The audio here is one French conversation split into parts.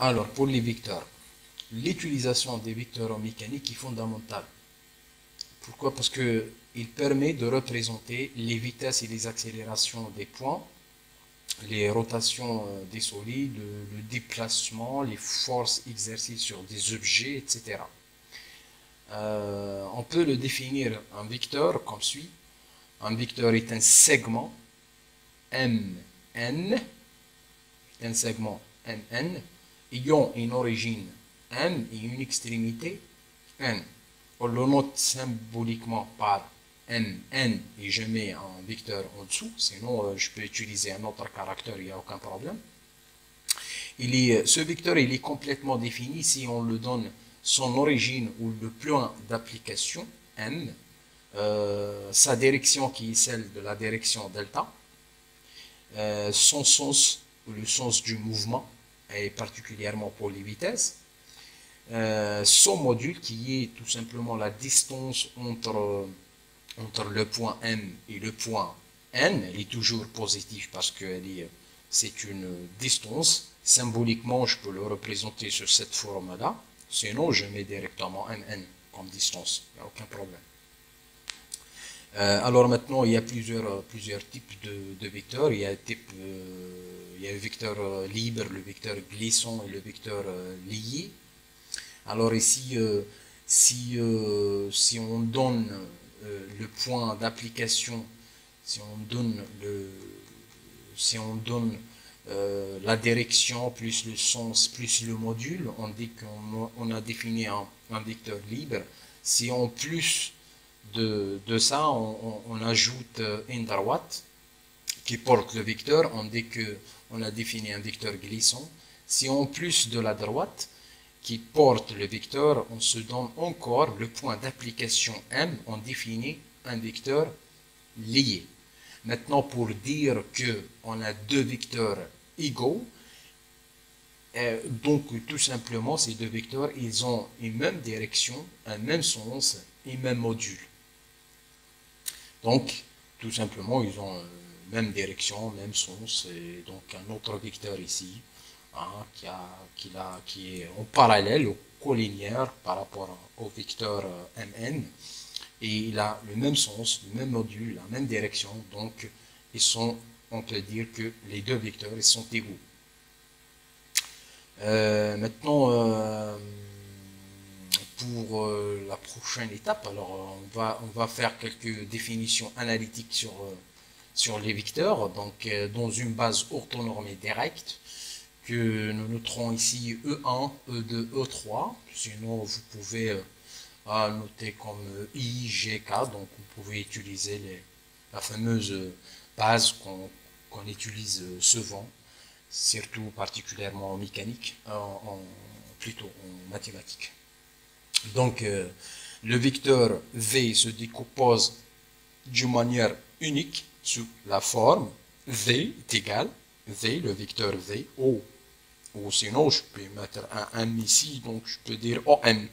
Alors, pour les vecteurs, l'utilisation des vecteurs en mécanique est fondamentale. Pourquoi? Parce que il permet de représenter les vitesses et les accélérations des points, les rotations des solides, le déplacement, les forces exercées sur des objets, etc. On peut le définir un vecteur comme suit. Un vecteur est un segment MN, un segment MN, ayant une origine M et une extrémité N. On le note symboliquement par MN et je mets un vecteur en dessous, sinon je peux utiliser un autre caractère, il n'y a aucun problème. Ce vecteur il est complètement défini si on le donne son origine ou le point d'application M, sa direction qui est celle de la direction delta, son sens ou le sens du mouvement, et particulièrement pour les vitesses, son module qui est tout simplement la distance entre le point M et le point N. Elle est toujours positive parce que c'est une distance. Symboliquement, je peux le représenter sur cette forme-là. Sinon, je mets directement MN comme distance. Il n'y a aucun problème. Alors maintenant, il y a plusieurs types de vecteurs. Il y a le vecteur libre, le vecteur glissant et le vecteur lié. Alors ici, si on donne le point d'application, si on donne la direction plus le sens plus le module, on dit qu'on a défini un vecteur libre. Si en plus de ça, on ajoute une droite qui porte le vecteur, on dit qu'on a défini un vecteur glissant. Si en plus de la droite qui porte le vecteur, on se donne encore le point d'application M, on définit un vecteur lié. Maintenant, pour dire qu'on a deux vecteurs égaux, donc tout simplement, ces deux vecteurs, ils ont une même direction, un même sens et même module. Donc, tout simplement, ils ont même direction, même sens, et donc un autre vecteur ici, hein, qui est en parallèle, au collinéaire par rapport au vecteur Mn, et il a le même sens, le même module, la même direction, donc on peut dire que les deux vecteurs ils sont égaux. Maintenant, pour la prochaine étape, alors on va faire quelques définitions analytiques sur les vecteurs. Donc, dans une base orthonormée directe, que nous noterons ici E1, E2, E3. Sinon, vous pouvez noter comme I, G, K. Donc, vous pouvez utiliser la fameuse base qu'on utilise souvent, surtout particulièrement en mécanique, plutôt en mathématiques. Donc, le vecteur V se décompose d'une manière unique sous la forme V est égal, V, le vecteur V, O. Ou sinon, je peux mettre un M ici, donc je peux dire OM.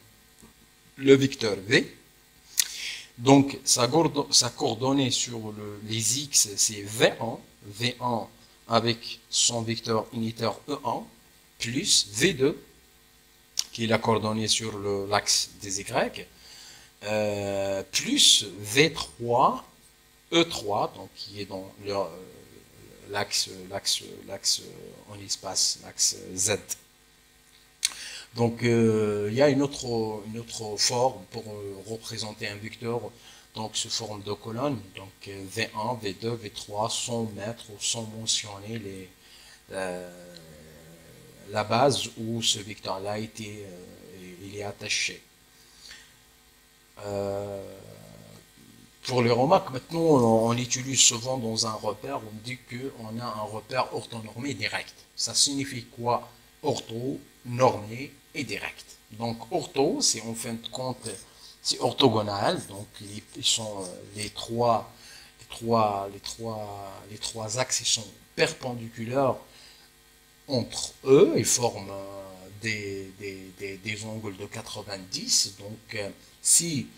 Le vecteur V. Donc, sa coordonnée sur les X, c'est V1. V1 avec son vecteur unitaire E1, plus V2, qui est la coordonnée sur l'axe des Y, plus V3, E3, donc qui est dans l'axe en espace, l'axe Z. Donc il y a une autre forme pour représenter un vecteur, donc sous forme de colonne, donc V1, V2, V3, sans mettre ou sans mentionner la base où ce vecteur-là il est attaché. Pour les remarques, maintenant, on utilise souvent dans un repère, on dit qu'on a un repère orthonormé direct. Ça signifie quoi? Ortho, normé et direct. Donc, ortho, c'est en fin de compte, c'est orthogonal, donc ils sont les trois axes ils sont perpendiculaires entre eux, ils forment des angles de 90. Donc, si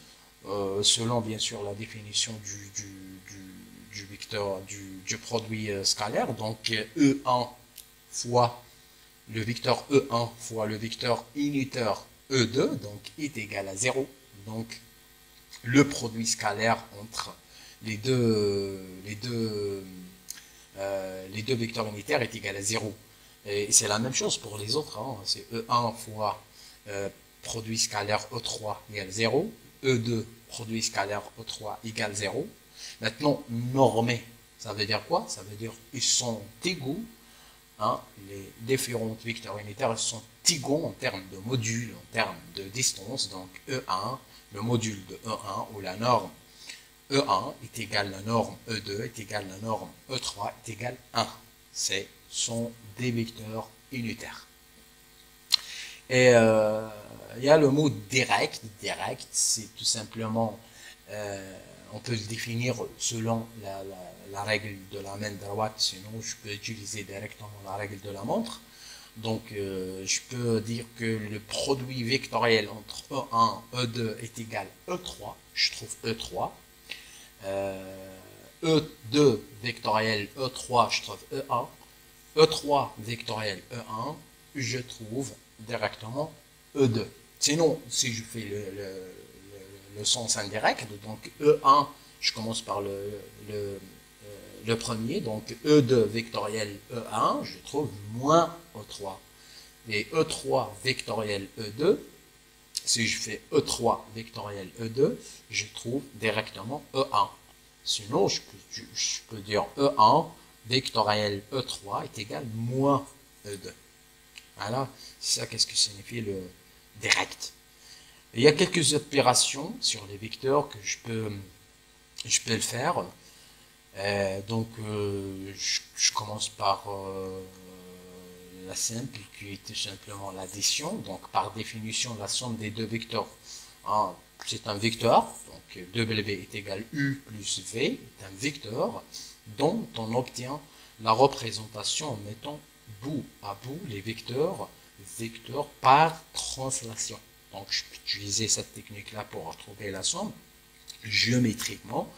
selon bien sûr la définition du vecteur du produit scalaire, donc E1 fois le vecteur E1 fois le vecteur unitaire E2, donc est égal à 0. Donc, le produit scalaire entre les deux vecteurs unitaires est égal à 0. Et c'est la même chose pour les autres. Hein. C'est E1 fois produit scalaire E3 égale 0. E2 produit scalaire E3 égale 0. Maintenant, normé, ça veut dire quoi? Ça veut dire ils sont égaux. Hein, les différents vecteurs unitaires sont égaux en termes de module, en termes de distance. Donc E1, le module de E1 ou la norme E1 est égal à la norme E2 est égal à la norme E3 est égal à 1. Ce sont des vecteurs unitaires. Et il y a le mot direct. Direct, c'est tout simplement, on peut le définir selon la règle de la main droite, sinon je peux utiliser directement la règle de la montre. Donc, je peux dire que le produit vectoriel entre E1 et E2 est égal à E3. Je trouve E3. E2 vectoriel E3, je trouve E1. E3 vectoriel E1, je trouve directement E2. Sinon, si je fais le sens indirect, donc E1, je commence par le premier, donc E2 vectoriel E1, je trouve moins E3. Et E3 vectoriel E2, si je fais E3 vectoriel E2, je trouve directement E1. Sinon, je peux dire E1 vectoriel E3 est égal à moins E2. Voilà, c'est ça qu'est-ce que signifie le direct. Il y a quelques opérations sur les vecteurs que je peux le faire. Donc, je commence par la simple, qui est tout simplement l'addition. Donc, par définition, la somme des deux vecteurs, hein, c'est un vecteur. Donc, W est égal à U plus V, est un vecteur dont on obtient la représentation en mettant bout à bout les vecteurs par translation. Donc, je peux utiliser cette technique-là pour retrouver la somme géométriquement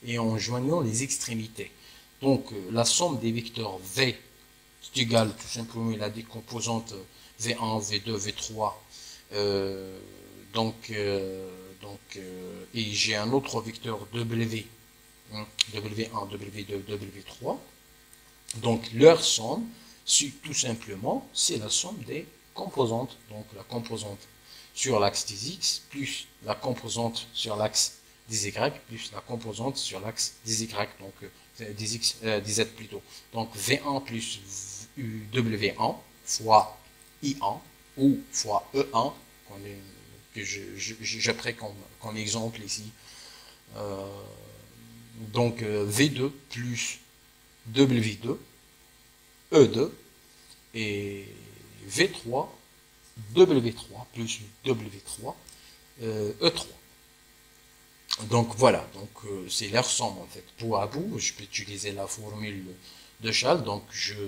et en joignant les extrémités. Donc, la somme des vecteurs V est égale tout simplement à la décomposante V1, V2, V3. Et j'ai un autre vecteur W, W1, W2, W3. Donc, leur somme, tout simplement, c'est la somme des composantes. Donc, la composante sur l'axe des X, plus la composante sur l'axe des Y, plus la composante sur l'axe des Y, donc des Z plutôt. Donc, V1 plus W1 fois I1 ou fois E1, que j'ai pris comme exemple ici. Donc, V2 plus W2, E2, et V3, W3 plus W3, E3. Donc voilà, donc c'est leur somme en fait, bout à bout. Je peux utiliser la formule de Schall, donc je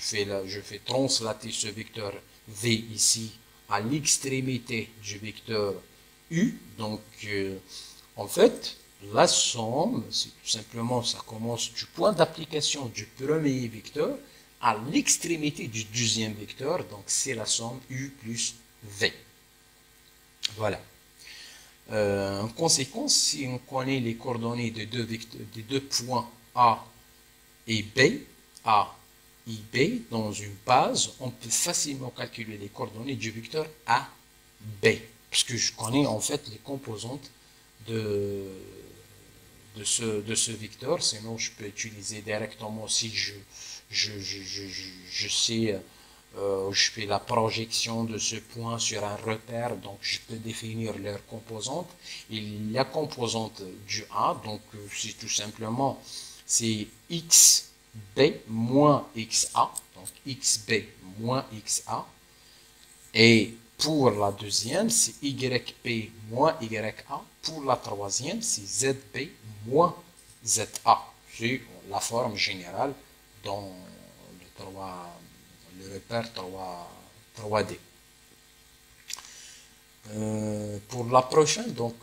fais translater ce vecteur V ici à l'extrémité du vecteur U. Donc en fait, la somme, c'est tout simplement, ça commence du point d'application du premier vecteur à l'extrémité du deuxième vecteur, donc c'est la somme U plus V. Voilà. En conséquence, si on connaît les coordonnées des deux points A et B, A et B dans une base, on peut facilement calculer les coordonnées du vecteur A, B, puisque je connais en fait les composantes de ce vecteur. Sinon je peux utiliser directement, si je sais, je fais la projection de ce point sur un repère, donc je peux définir leurs composantes. Et la composante du A, donc c'est tout simplement, c'est XB moins XA, donc XB moins XA. Et pour la deuxième, c'est YB moins YA. Pour la troisième, c'est ZB moins ZA. C'est la forme générale dans le repère 3D. Pour la prochaine, donc,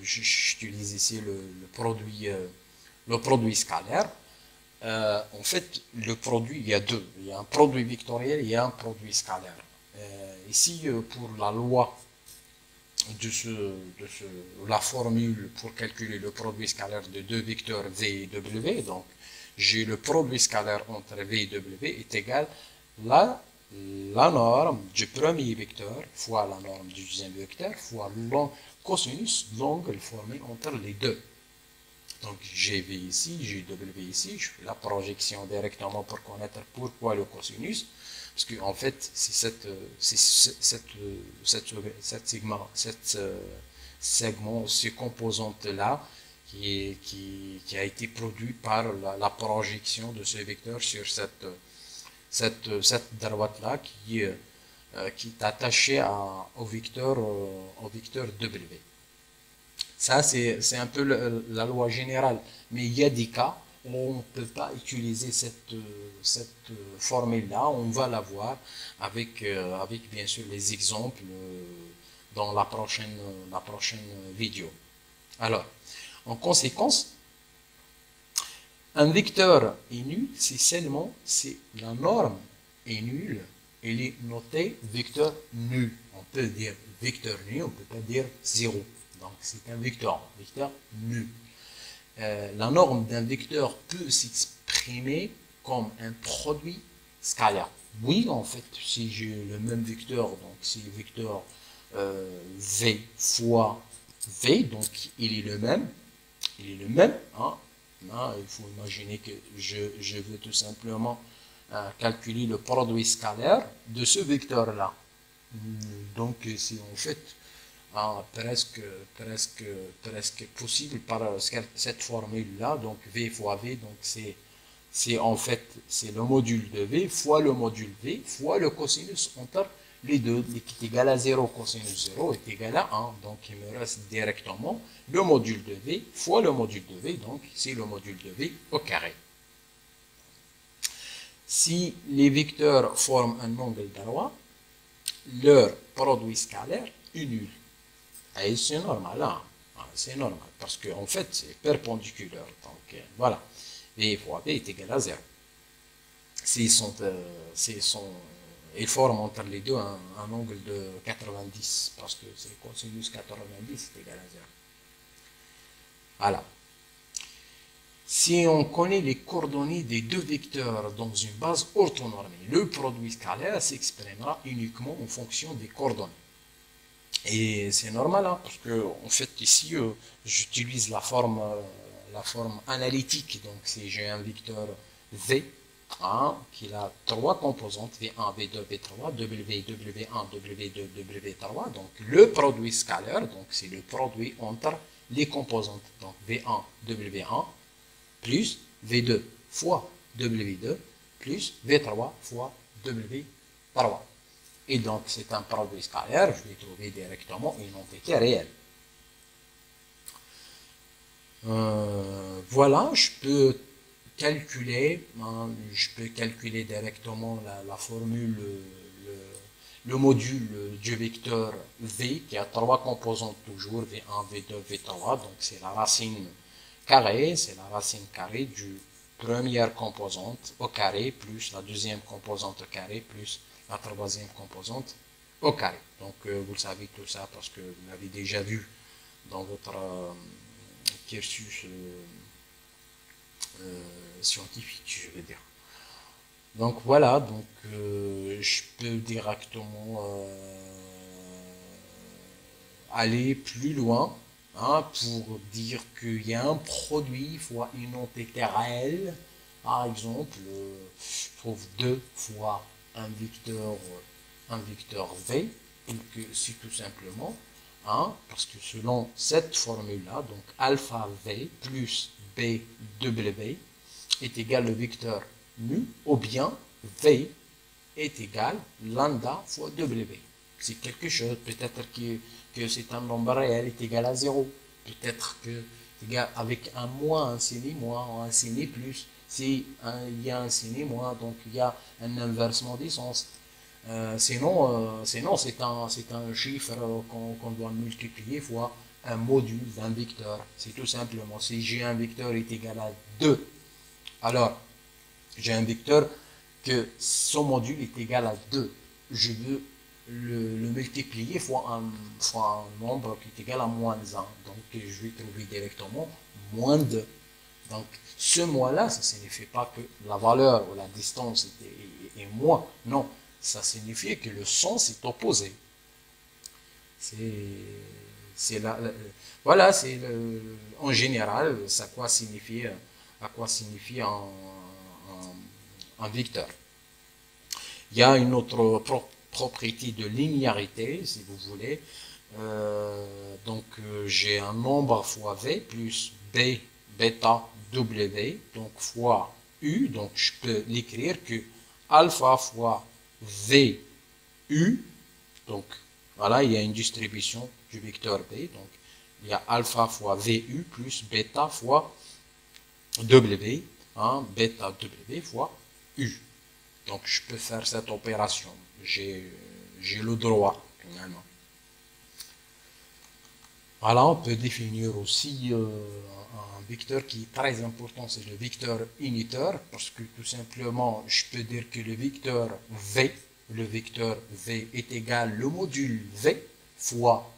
j'utilise ici le produit scalaire. En fait, le produit, il y a deux. Il y a un produit vectoriel et il y a un produit scalaire. Ici, pour la loi la formule pour calculer le produit scalaire de deux vecteurs v et w, donc j'ai le produit scalaire entre v et w est égal à la norme du premier vecteur fois la norme du deuxième vecteur fois le cosinus de l'angle formé entre les deux. Donc j'ai v ici, j'ai w ici, je fais la projection directement pour connaître pourquoi le cosinus. Parce qu'en fait, c'est segment, ces composantes-là qui a été produit par la projection de ce vecteur sur cette droite-là qui est attachée au vecteur W. Ça, c'est un peu la loi générale. Mais il y a des cas où on ne peut pas utiliser cette formule-là. On va la voir avec bien sûr les exemples dans la prochaine vidéo. Alors, en conséquence, un vecteur est nul si la norme est nulle, il est noté vecteur nul. On peut dire vecteur nul, on ne peut pas dire 0. Donc c'est un vecteur nul. La norme d'un vecteur peut s'exprimer comme un produit scalaire. Oui, en fait, si j'ai le même vecteur, donc c'est vecteur v fois v, donc il est le même. Hein. Là, il faut imaginer que je veux tout simplement calculer le produit scalaire de ce vecteur-là. Donc c'est en fait presque possible par cette formule-là. Donc v fois v, donc c'est en fait c'est le module de v fois le module v fois le cosinus entre les deux, qui est égal à 0, cosinus 0 est égal à 1. Donc il me reste directement le module de v fois le module de v, donc c'est le module de v au carré. Si les vecteurs forment un angle droit, leur produit scalaire est nul. Et c'est normal, hein? C'est normal, parce qu'en fait c'est perpendiculaire. Donc voilà, v fois v est égal à 0. Ils forment entre les deux un angle de 90, parce que c'est cosinus 90 est égal à 0. Voilà. Si on connaît les coordonnées des deux vecteurs dans une base orthonormée, le produit scalaire s'exprimera uniquement en fonction des coordonnées. Et c'est normal, hein, parce que en fait ici j'utilise la forme analytique. Donc si j'ai un vecteur v qui a trois composantes, V1, V2, V3, W, W1, W2, W3. Donc le produit scalaire, donc c'est le produit entre les composantes. Donc V1, W1 plus V2 fois W2 plus V3 fois W3. Et donc c'est un produit scalaire, je vais trouver directement une entité réelle. Voilà, je peux calculer directement la formule, le module du vecteur V qui a trois composantes toujours, V1, V2, V3, donc c'est la racine carrée, du première composante au carré plus la deuxième composante au carré plus la troisième composante au carré. Donc vous savez tout ça parce que vous l'avez déjà vu dans votre cursus scientifique, je veux dire. Donc voilà, donc je peux directement aller plus loin pour dire qu'il y a un produit fois une entité réelle. Par exemple, je trouve 2 fois un vecteur V, et que c'est tout simplement, parce que selon cette formule-là, donc alpha V plus BW est égal au vecteur nu, ou bien V est égal lambda fois W. C'est quelque chose, peut-être que c'est un nombre réel est égal à 0, peut-être que avec un moins, un signe moins, un signe plus, si il y a un signe moins, donc il y a un inversement des sens. Sinon c'est un chiffre qu'on doit multiplier fois un module d'un vecteur. C'est tout simplement, si j'ai un vecteur est égal à 2, alors J'ai un vecteur que son module est égal à 2. Je veux le multiplier fois un nombre qui est égal à moins 1. Donc, je vais trouver directement moins 2. Donc, ce moins-là, ça ne signifie pas que la valeur ou la distance est moins. Non, ça signifie que le sens est opposé. C'est voilà, c'est en général, à quoi signifie un vecteur. Il y a une autre propriété de linéarité, si vous voulez. J'ai un nombre fois v plus b bêta w, donc fois u, donc je peux l'écrire que alpha fois v u, donc voilà, il y a une distribution du vecteur b, donc il y a alpha fois vu plus bêta fois w, hein, bêta w fois u. Donc je peux faire cette opération, j'ai le droit finalement. Voilà, on peut définir aussi un vecteur qui est très important, c'est le vecteur unitaire, parce que tout simplement, je peux dire que le vecteur v est égal le module v fois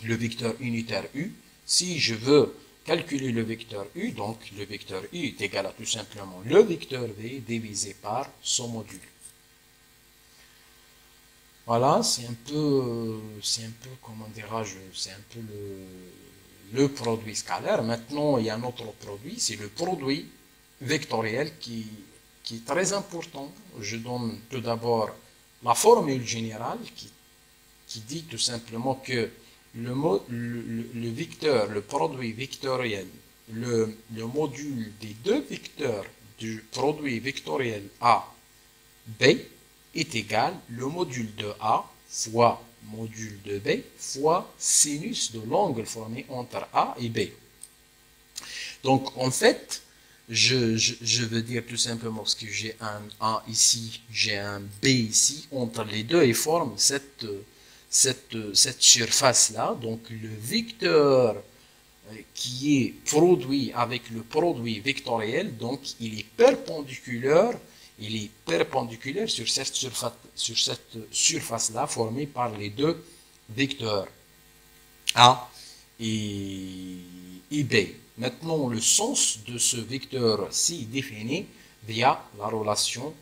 le vecteur unitaire u. Si je veux calculer le vecteur u, donc le vecteur u est égal à tout simplement le vecteur v divisé par son module. Voilà, c'est un peu, comment dirais-je, c'est un peu le produit scalaire. Maintenant, il y a un autre produit, c'est le produit vectoriel qui est très important. Je donne tout d'abord la formule générale qui dit tout simplement que le vecteur, le produit vectoriel, le module des deux vecteurs du produit vectoriel A, B, est égal le module de A fois module de B fois sinus de l'angle formé entre A et B. Donc en fait, je veux dire tout simplement parce que j'ai un A ici, j'ai un B ici, entre les deux ils forment cette surface-là. Donc le vecteur qui est produit avec le produit vectoriel, donc il est perpendiculaire sur cette surface-là formée par les deux vecteurs A et B. Maintenant, le sens de ce vecteur-ci est défini via la relation,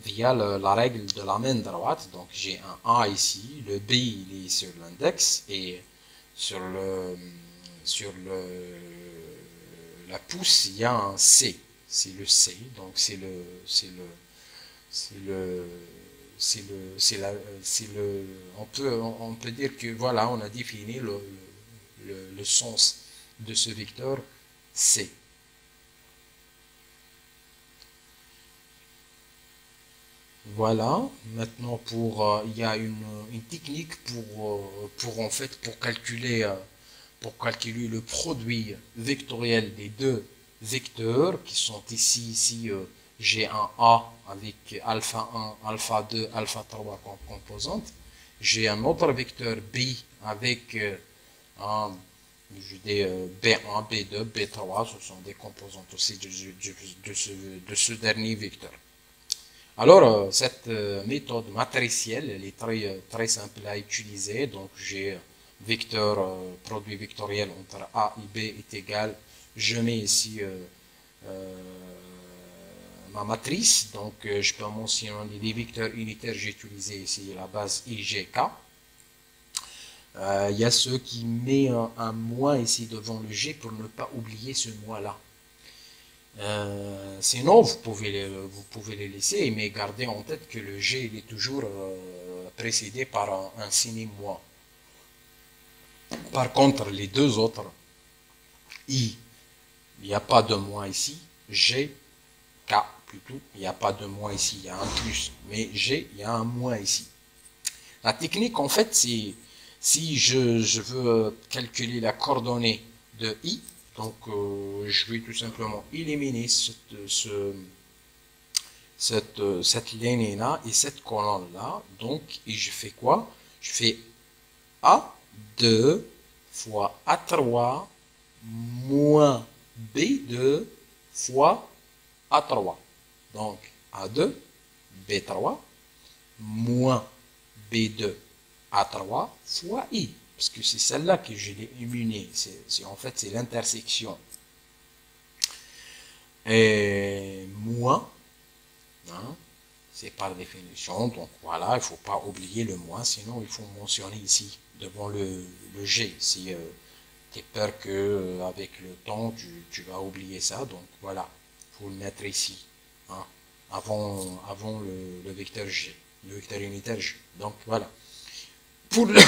via la règle de la main droite. Donc, j'ai un A ici, le B il est sur l'index et sur la pouce, il y a un C. C'est le C, donc on peut dire que voilà, on a défini le sens de ce vecteur C. Voilà, maintenant il y a une technique pour calculer le produit vectoriel des deux vecteurs qui sont ici j'ai un A avec alpha 1, alpha 2, alpha 3 comme composantes. J'ai un autre vecteur B avec B1, B2, B3, ce sont des composantes aussi de ce dernier vecteur. Alors, cette méthode matricielle, elle est très simple à utiliser. Donc, j'ai produit vectoriel entre A et B est égal. Je mets ici ma matrice. Donc, je peux mentionner les vecteurs unitaires. J'ai utilisé ici la base IGK. Il y a ceux qui mettent un moins ici devant le G pour ne pas oublier ce moins-là. Sinon, vous pouvez les laisser, mais gardez en tête que le G il est toujours précédé par un signe moins. Par contre, les deux autres, I, il n'y a pas de moins ici, G, K plutôt, il n'y a pas de moins ici, il y a un plus, mais G, il y a un moins ici. La technique, en fait, c'est si je veux calculer la coordonnée de I, donc je vais tout simplement éliminer cette ligne-là et cette colonne-là. Donc, et je fais quoi? Je fais A2 fois A3 moins B2 fois A3. Donc, A2, B3, moins B2, A3 fois I. Parce que c'est celle-là que je l'ai éliminée. En fait, c'est l'intersection. Et moins, hein, c'est par définition. Donc voilà, il ne faut pas oublier le moins. Sinon, il faut mentionner ici, devant le G. Si tu as peur que avec le temps, tu vas oublier ça. Donc voilà, il faut le mettre ici. Hein, avant le vecteur G, le vecteur unitaire G. Donc voilà. Pour la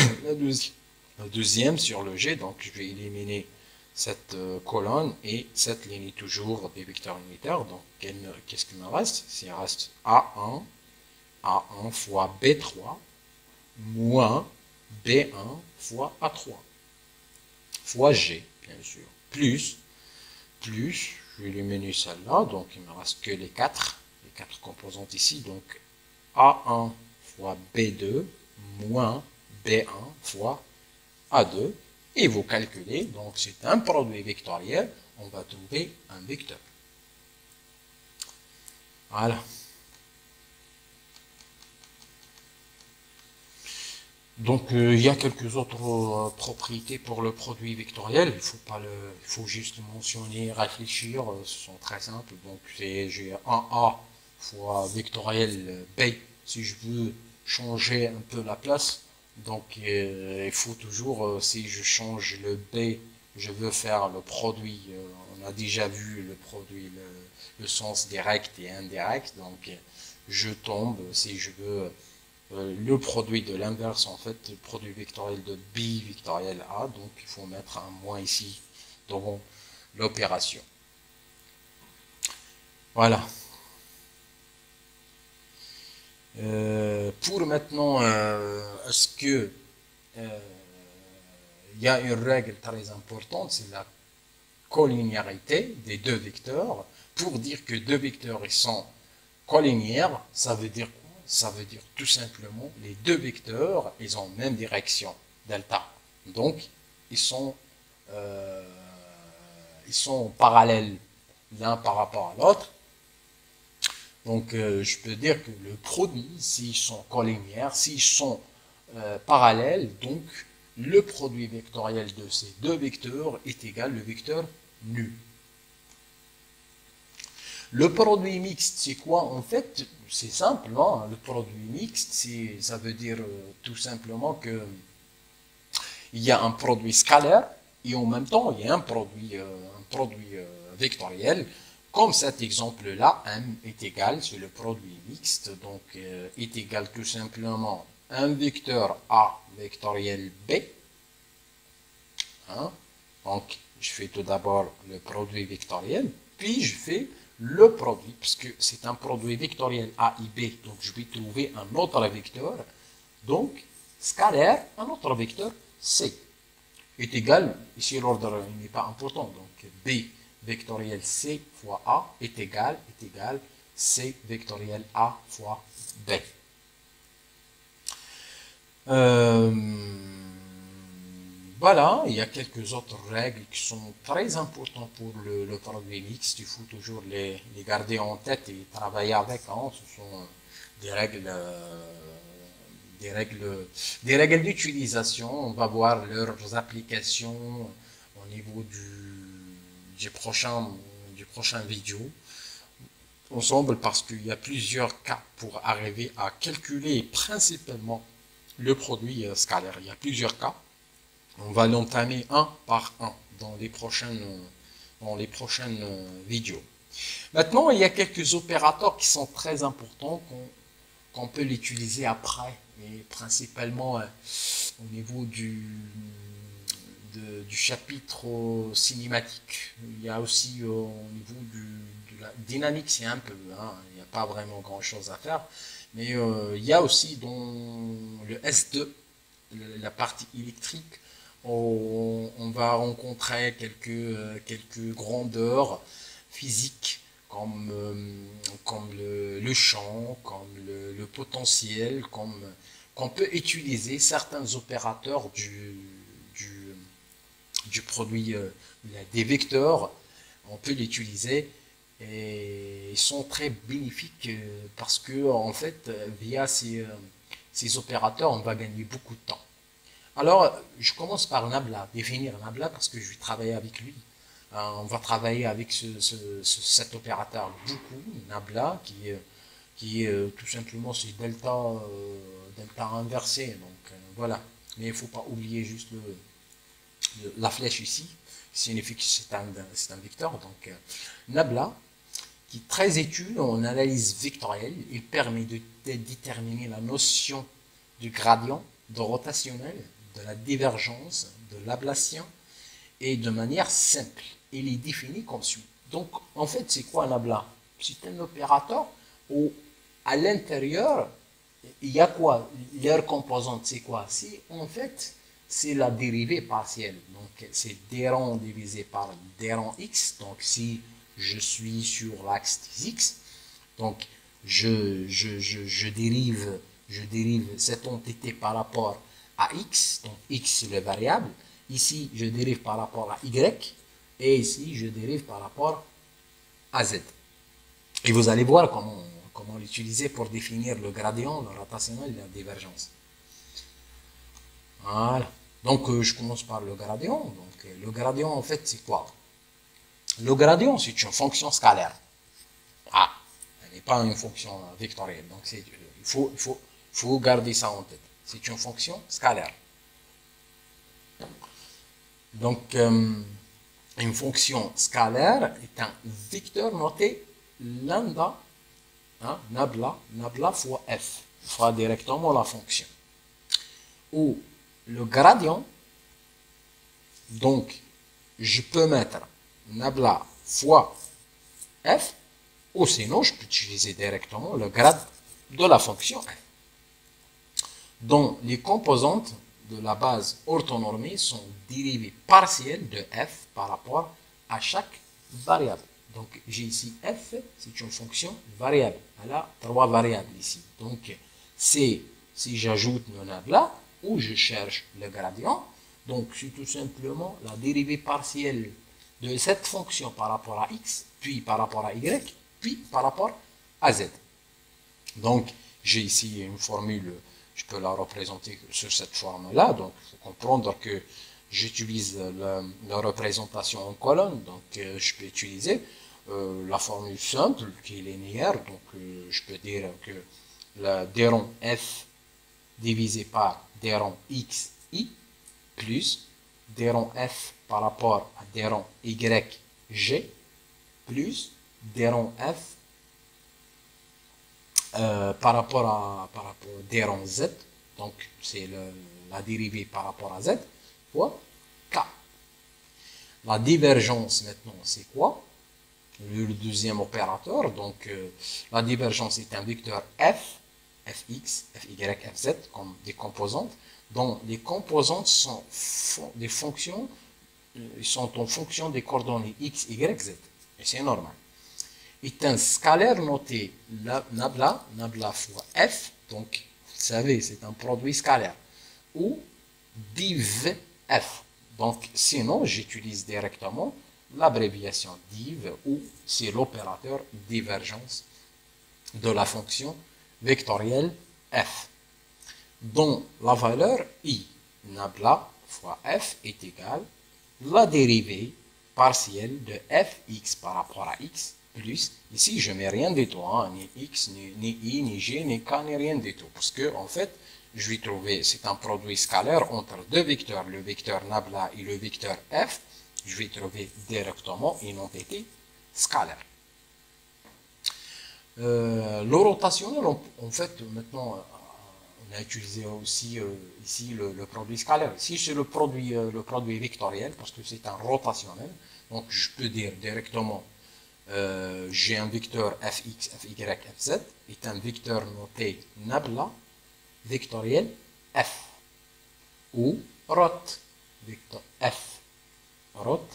deuxième sur le G, donc je vais éliminer cette colonne et cette ligne toujours des vecteurs unitaires. Donc qu'est-ce qu'il me reste? Il reste A1 fois B3 moins B1 fois A3 fois G, bien sûr, plus, je vais éliminer celle-là, donc il me reste que les quatre composantes ici, donc A1 fois B2 moins B1 fois A2, et vous calculez, donc c'est un produit vectoriel, on va trouver un vecteur. Voilà. Donc il y a quelques autres propriétés pour le produit vectoriel. Il faut juste mentionner, réfléchir. Ce sont très simples. Donc j'ai un A fois vectoriel B. Si je veux changer un peu la place, donc il faut toujours, si je change le B, je veux faire le produit. On a déjà vu le produit, le sens direct et indirect. Donc je tombe si je veux le produit de l'inverse, en fait, le produit vectoriel de B vectoriel A, donc il faut mettre un moins ici dans l'opération. Voilà. Pour maintenant, est-ce que il y a une règle très importante, c'est la collinéarité des deux vecteurs. Pour dire que deux vecteurs ils sont collinéaires, ça veut dire quoi? Ça veut dire tout simplement les deux vecteurs, ils ont même direction, delta. Donc, ils sont parallèles l'un par rapport à l'autre. Donc, je peux dire que le produit, s'ils sont collinéaires, s'ils sont parallèles, donc le produit vectoriel de ces deux vecteurs est égal au vecteur nu. Le produit mixte, c'est quoi? En fait, c'est simple, hein? Le produit mixte, ça veut dire tout simplement que il y a un produit scalaire et en même temps, il y a un produit vectoriel. Comme cet exemple-là, M est égal, c'est le produit mixte, donc est égal tout simplement un vecteur A vectoriel B. Hein? Donc, je fais tout d'abord le produit vectoriel, puis je fais le produit, puisque c'est un produit vectoriel A et B, donc je vais trouver un autre vecteur, donc scalaire, un autre vecteur C, est égal, ici l'ordre n'est pas important, donc B vectoriel C fois A est égal C vectoriel A fois B. Voilà, il y a quelques autres règles qui sont très importantes pour le produit mixte. Il faut toujours les garder en tête et travailler avec. Hein. Ce sont des règles d'utilisation. On va voir leurs applications au niveau du prochain vidéo ensemble parce qu'il y a plusieurs cas pour arriver à calculer principalement le produit scalaire. Il y a plusieurs cas. On va l'entamer un par un dans les prochaines vidéos. Maintenant, il y a quelques opérateurs qui sont très importants qu'on peut l'utiliser après, et principalement au niveau du chapitre cinématique. Il y a aussi au niveau de la dynamique, c'est un peu, hein, il n'y a pas vraiment grand chose à faire, mais il y a aussi dans le S2, la partie électrique, on va rencontrer quelques grandeurs physiques comme le champ, comme le potentiel, qu'on peut utiliser certains opérateurs du produit des vecteurs, on peut l'utiliser et ils sont très bénéfiques parce que en fait, via ces opérateurs, on va gagner beaucoup de temps. Alors, je commence par Nabla, définir Nabla parce que je vais travailler avec lui. On va travailler avec cet opérateur beaucoup, Nabla, qui est tout simplement c'est delta inversé. Donc voilà. Mais il ne faut pas oublier juste la flèche ici, qui signifie que c'est un vecteur. Donc Nabla, qui est très utile en analyse vectorielle, il permet de déterminer la notion du gradient, de rotationnel, de la divergence, de l'ablation, et de manière simple. Il est défini comme suit. Donc, en fait, c'est quoi un abla? C'est un opérateur où, à l'intérieur, il y a quoi? Leur composante, c'est quoi? C'est, en fait, c'est la dérivée partielle. Donc, c'est d rond divisé par d rond x. Donc, si je suis sur l'axe des x, donc, je dérive cette entité par rapport à x, donc x c'est le variable. Ici, je dérive par rapport à y, et ici, je dérive par rapport à z. Et vous allez voir comment l'utiliser pour définir le gradient, le rotationnel et la divergence. Voilà. Donc, je commence par le gradient. Donc, le gradient, en fait, c'est quoi? Le gradient, c'est une fonction scalaire. Ah, elle n'est pas une fonction vectorielle. Donc, il faut garder ça en tête. C'est une fonction scalaire. Donc, une fonction scalaire est un vecteur noté lambda, hein, nabla fois f, fois directement la fonction. Où le gradient, donc, je peux mettre nabla fois f, ou sinon, je peux utiliser directement le grade de la fonction f, dont les composantes de la base orthonormée sont dérivées partielles de f par rapport à chaque variable. Donc, j'ai ici f, c'est une fonction variable. Elle a 3 variables ici. Donc, c'est si j'ajoute le nabla, ou je cherche le gradient, donc c'est tout simplement la dérivée partielle de cette fonction par rapport à x, puis par rapport à y, puis par rapport à z. Donc, j'ai ici une formule, je peux la représenter sur cette forme-là. Donc, il faut comprendre que j'utilise la représentation en colonne. Donc, je peux utiliser la formule simple qui est linéaire. Donc, je peux dire que le d rond f divisé par d rond x i plus d rond f par rapport à d rond y g plus d rond f par rapport à d rond z, donc c'est la dérivée par rapport à z, fois k. La divergence maintenant, c'est quoi? Le deuxième opérateur, donc la divergence est un vecteur f, fx, fy, fz, comme des composantes, dont les composantes sont des fonctions, sont en fonction des coordonnées x, y, z. Et c'est normal. Est un scalaire noté nabla fois f, donc vous savez, c'est un produit scalaire, ou div f. Donc sinon, j'utilise directement l'abréviation div, ou c'est l'opérateur divergence de la fonction vectorielle f, dont la valeur i, nabla fois f, est égale la dérivée partielle de fx par rapport à x, plus, ici je mets rien du tout, hein, ni x, ni i, ni g, ni k, ni rien du tout, parce que en fait, je vais trouver, c'est un produit scalaire entre deux vecteurs, le vecteur nabla et le vecteur f, je vais trouver directement une entité scalaire. Le rotationnel, en fait, maintenant, on a utilisé aussi ici le produit scalaire. Ici, c'est le produit vectoriel, parce que c'est un rotationnel, donc je peux dire directement j'ai un vecteur fx, fy, fz est un vecteur noté nabla vectoriel f, ou rot vecteur f, rot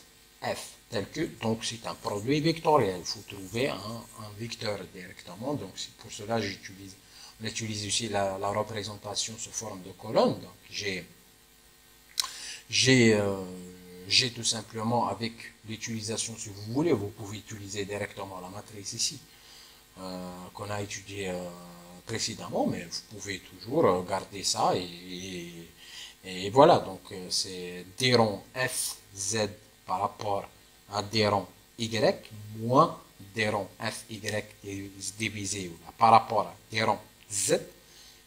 f, tel que, donc c'est un produit vectoriel. Il faut trouver un vecteur directement, donc c'est pour cela on utilise aussi la représentation sous forme de colonne. Donc j'ai j'ai tout simplement, avec l'utilisation, si vous voulez, vous pouvez utiliser directement la matrice ici, qu'on a étudié précédemment, mais vous pouvez toujours garder ça et voilà, donc c'est Déron FZ par rapport à Déron Y moins Déron FY divisé par rapport à Déron Z.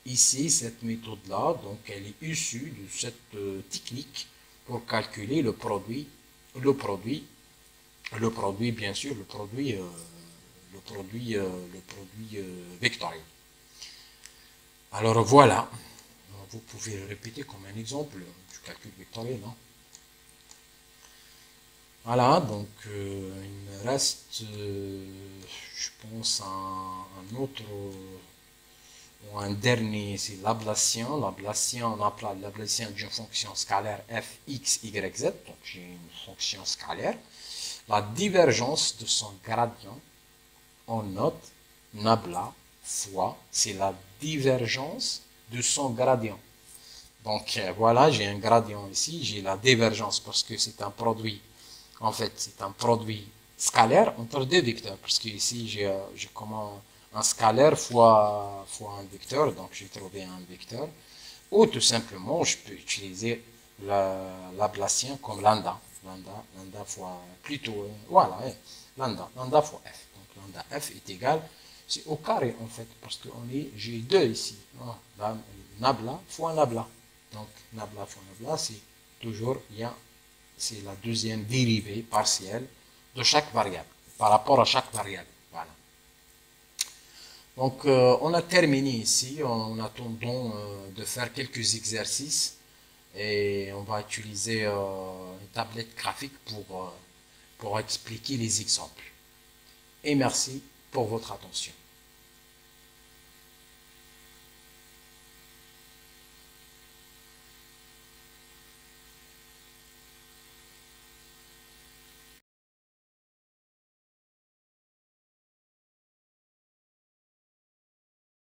Ici, cette méthode-là, donc elle est issue de cette technique pour calculer le produit, bien sûr, le produit vectoriel. Alors voilà, vous pouvez le répéter comme un exemple du calcul vectoriel. Hein. Voilà, donc il me reste, je pense, un autre ou un dernier, c'est l'ablation. L'ablation, on appelle l'ablation d'une fonction scalaire f, x, y, z. Donc j'ai une fonction scalaire. La divergence de son gradient, on note nabla fois, c'est la divergence de son gradient. Donc voilà, j'ai un gradient ici, j'ai la divergence parce que c'est un produit, en fait c'est un produit scalaire entre deux vecteurs, parce que ici j'ai comment un scalaire fois un vecteur, donc j'ai trouvé un vecteur, ou tout simplement je peux utiliser l'ablation comme lambda fois, plutôt, voilà, lambda fois f. Donc lambda f est égal, c'est au carré en fait, parce que j'ai 2 ici, nabla fois nabla. Donc nabla fois nabla, c'est toujours c'est la deuxième dérivée partielle de chaque variable, par rapport à chaque variable. Voilà. Donc on a terminé ici, en attendant de faire quelques exercices et on va utiliser une tablette graphique pour expliquer les exemples. Et merci pour votre attention.